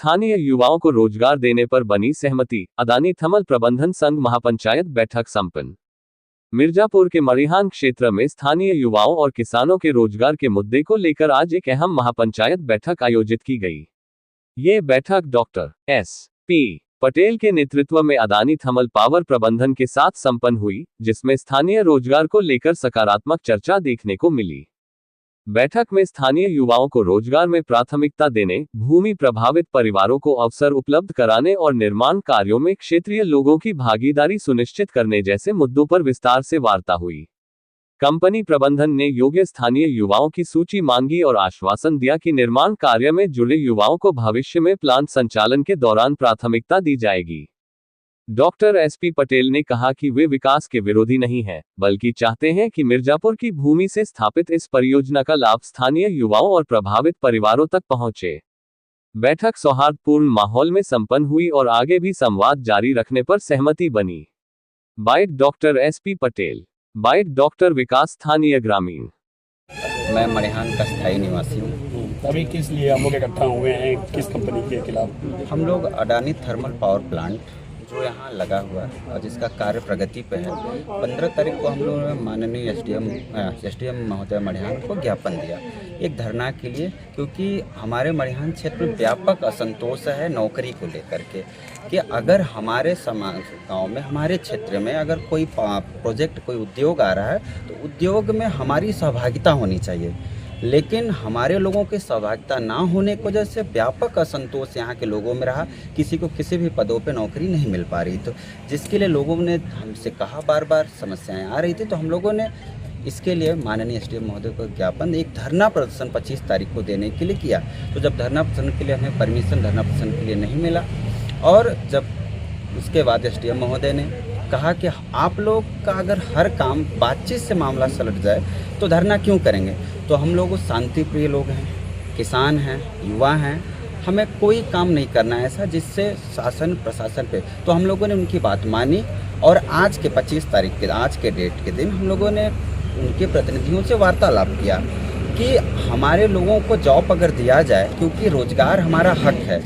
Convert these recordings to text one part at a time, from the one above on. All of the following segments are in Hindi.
स्थानीय युवाओं को रोजगार देने पर बनी सहमति। अदानी थर्मल प्रबंधन संघ महापंचायत बैठक संपन्न। मिर्जापुर के मड़िहान क्षेत्र में स्थानीय युवाओं और किसानों के रोजगार के मुद्दे को लेकर आज एक अहम महापंचायत बैठक आयोजित की गई। ये बैठक डॉक्टर S.P. पटेल के नेतृत्व में अदानी थर्मल पावर प्रबंधन के साथ संपन्न हुई, जिसमें स्थानीय रोजगार को लेकर सकारात्मक चर्चा देखने को मिली। बैठक में स्थानीय युवाओं को रोजगार में प्राथमिकता देने, भूमि प्रभावित परिवारों को अवसर उपलब्ध कराने और निर्माण कार्यों में क्षेत्रीय लोगों की भागीदारी सुनिश्चित करने जैसे मुद्दों पर विस्तार से वार्ता हुई। कंपनी प्रबंधन ने योग्य स्थानीय युवाओं की सूची मांगी और आश्वासन दिया कि निर्माण कार्य में जुड़े युवाओं को भविष्य में प्लांट संचालन के दौरान प्राथमिकता दी जाएगी। Doctor S.P. पटेल ने कहा कि वे विकास के विरोधी नहीं हैं, बल्कि चाहते हैं कि मिर्जापुर की भूमि से स्थापित इस परियोजना का लाभ स्थानीय युवाओं और प्रभावित परिवारों तक पहुंचे। बैठक सौहार्दपूर्ण माहौल में संपन्न हुई और आगे भी संवाद जारी रखने पर सहमति बनी। Bite doctor S.P. Patel. Bite doctor Vikas स्थानीय ग्रामीण। मैं मड़िहान का स्थायी निवासी हूँ। अभी किस लिए हम लोग इकट्ठा हुए हैं, किस कंपनी के खिलाफ? हम लोग अडानी थर्मल पावर प्लांट जो यहाँ लगा हुआ है और जिसका कार्य प्रगति पे है, 15 तारीख को हम लोगों ने माननीय एसडीएम महोदय मड़िहान को ज्ञापन दिया एक धरना के लिए, क्योंकि हमारे मड़िहान क्षेत्र में व्यापक असंतोष है नौकरी को लेकर के कि अगर हमारे समाज गाँव में, हमारे क्षेत्र में अगर कोई प्रोजेक्ट, कोई उद्योग आ रहा है तो उद्योग में हमारी सहभागिता होनी चाहिए, लेकिन हमारे लोगों की सहभागिता ना होने की वजह से व्यापक असंतोष यहाँ के लोगों में रहा। किसी को किसी भी पदों पे नौकरी नहीं मिल पा रही, तो जिसके लिए लोगों ने हमसे कहा, बार बार समस्याएं आ रही थी, तो हम लोगों ने इसके लिए माननीय एसडीएम महोदय को ज्ञापन एक धरना प्रदर्शन 25 तारीख को देने के लिए किया। तो जब धरना प्रदर्शन के लिए हमें परमिशन धरना प्रदर्शन के लिए नहीं मिला, और जब उसके बाद एसडीएम महोदय ने कहा कि आप लोग का अगर हर काम बातचीत से मामला सलट जाए तो धरना क्यों करेंगे। तो हम लोग शांति प्रिय लोग हैं, किसान हैं, युवा हैं, हमें कोई काम नहीं करना है ऐसा जिससे शासन प्रशासन पे। तो हम लोगों ने उनकी बात मानी और आज के 25 तारीख के, आज के डेट के दिन हम लोगों ने उनके प्रतिनिधियों से वार्तालाप किया कि हमारे लोगों को जॉब अगर दिया जाए, क्योंकि रोजगार हमारा हक है,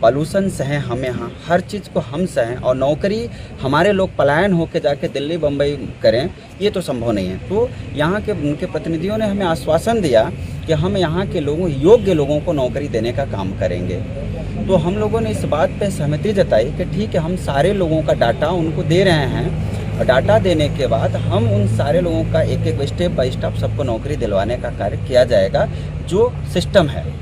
पॉल्यूशन सहें हम यहाँ, हर चीज़ को हम सहें, और नौकरी हमारे लोग पलायन होकर जाके दिल्ली बम्बई करें, ये तो संभव नहीं है। तो यहाँ के उनके प्रतिनिधियों ने हमें आश्वासन दिया कि हम यहाँ के लोगों, योग्य लोगों को नौकरी देने का काम करेंगे। तो हम लोगों ने इस बात पे सहमति जताई कि ठीक है, हम सारे लोगों का डाटा उनको दे रहे हैं, और डाटा देने के बाद हम उन सारे लोगों का एक एक स्टेप बाय स्टेप सबको नौकरी दिलवाने का कार्य किया जाएगा, जो सिस्टम है।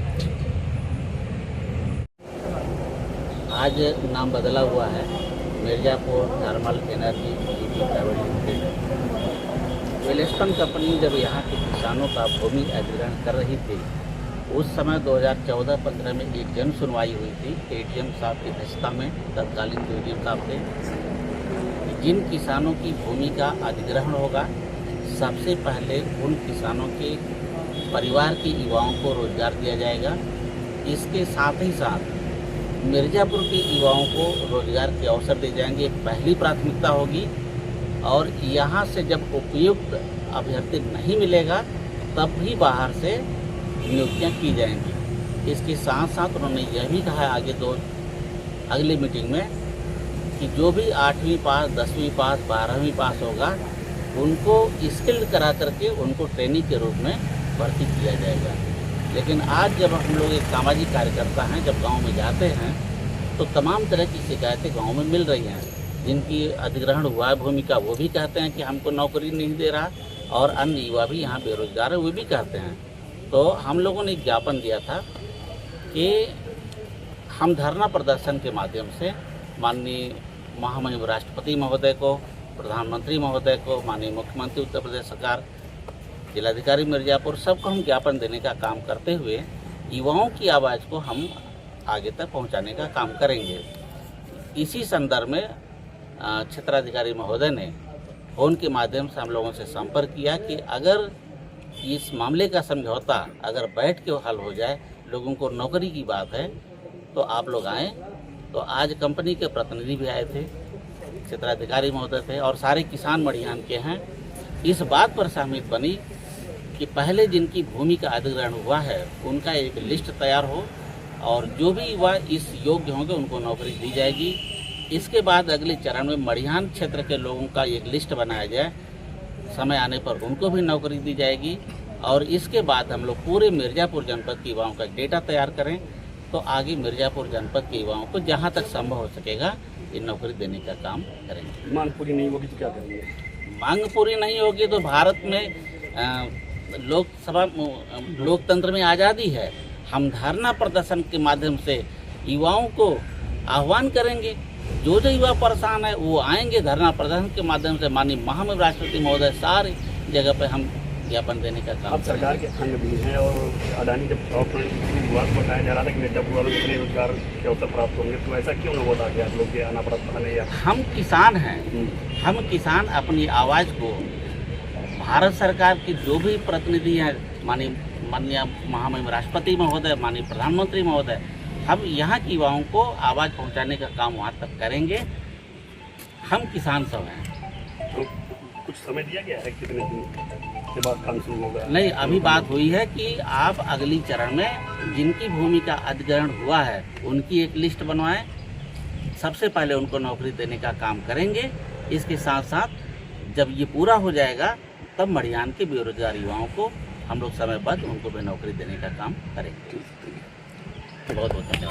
आज नाम बदला हुआ है Mirzapur thermal energy private limited. वेलस्टन कंपनी जब यहाँ के किसानों का भूमि अधिग्रहण कर रही थी, उस समय 2014-15 में एक जन सुनवाई हुई थी एडीएम साहब की अध्यक्षता में, तत्कालीन जो एडीएम साहब थे। जिन किसानों की भूमि का अधिग्रहण होगा, सबसे पहले उन किसानों के परिवार के युवाओं को रोजगार दिया जाएगा। इसके साथ ही साथ मिर्जापुर के युवाओं को रोजगार के अवसर दिए जाएंगे, पहली प्राथमिकता होगी। और यहाँ से जब उपयुक्त अभ्यर्थी नहीं मिलेगा, तब भी बाहर से नियुक्तियाँ की जाएंगी। इसके साथ साथ उन्होंने यह भी कहा आगे अगली मीटिंग में कि जो भी 8वीं पास, 10वीं पास, 12वीं पास होगा, उनको स्किल्ड करा करके उनको ट्रेनिंग के रूप में भर्ती किया जाएगा। लेकिन आज जब हम लोग एक सामाजिक कार्यकर्ता हैं, जब गांव में जाते हैं तो तमाम तरह की शिकायतें गांव में मिल रही हैं। जिनकी अधिग्रहण हुआ है भूमि का, वो भी कहते हैं कि हमको नौकरी नहीं दे रहा, और अन्य युवा भी यहाँ बेरोजगार है, वो भी कहते हैं। तो हम लोगों ने एक ज्ञापन दिया था कि हम धरना प्रदर्शन के माध्यम से माननीय महामहिम राष्ट्रपति महोदय को, प्रधानमंत्री महोदय को, माननीय मुख्यमंत्री उत्तर प्रदेश सरकार, जिलाधिकारी मिर्जापुर, सबको हम ज्ञापन देने का काम करते हुए युवाओं की आवाज़ को हम आगे तक पहुंचाने का काम करेंगे। इसी संदर्भ में क्षेत्राधिकारी महोदय ने फ़ोन के माध्यम से हम लोगों से संपर्क किया कि अगर इस मामले का समझौता अगर बैठ के हल हो जाए, लोगों को नौकरी की बात है, तो आप लोग आएँ। तो आज कंपनी के प्रतिनिधि भी आए थे, क्षेत्राधिकारी महोदय थे, और सारे किसान मड़िहान के हैं। इस बात पर सहमति बनी कि पहले जिनकी भूमि का अधिग्रहण हुआ है, उनका एक लिस्ट तैयार हो, और जो भी युवा इस योग्य होंगे उनको नौकरी दी जाएगी। इसके बाद अगले चरण में मड़िहान क्षेत्र के लोगों का एक लिस्ट बनाया जाए, समय आने पर उनको भी नौकरी दी जाएगी। और इसके बाद हम लोग पूरे मिर्ज़ापुर जनपद के युवाओं का डेटा तैयार करें, तो आगे मिर्ज़ापुर जनपद के युवाओं को जहां तक संभव हो सकेगा ये नौकरी देने का काम करेंगे। मांग पूरी नहीं होगी तो क्या करेंगे? मांग पूरी नहीं होगी तो भारत में लोकसभा लोकतंत्र में आज़ादी है। हम धरना प्रदर्शन के माध्यम से युवाओं को आह्वान करेंगे। जो युवा परेशान है वो आएंगे धरना प्रदर्शन के माध्यम से। माननीय महामहिम राष्ट्रपति महोदय सारी जगह पे हम ज्ञापन देने का काम अब सरकार के अंग भी हैं और अडानी जब पावर प्लांट हुआ तो बताया जा रहा था कि मिर्जापुर वालों को इतने रोजगार के अवसर प्राप्त होंगे, तो ऐसा क्यों न होता कि आप लोग के आना पड़ा पता नहीं? हम किसान हैं, हम किसान अपनी आवाज़ को भारत सरकार के जो भी प्रतिनिधि हैं, माननीय महामहिम राष्ट्रपति महोदय, माननीय प्रधानमंत्री महोदय, हम यहाँ के युवाओं को आवाज़ पहुँचाने का काम वहाँ तक करेंगे। हम किसान सब हैं। तो कुछ समय दिया गया है कितने दिन के बाद काम शुरू होगा? नहीं, अभी बात हुई है कि आप अगली चरण में जिनकी भूमि का अधिग्रहण हुआ है उनकी एक लिस्ट बनवाएं। सबसे पहले उनको नौकरी देने का काम करेंगे। इसके साथ साथ जब ये पूरा हो जाएगा तब मड़िहान के बेरोजगार युवाओं को हम लोग समयबद्ध उनको भी नौकरी देने का काम करेंगे। बहुत बहुत धन्यवाद।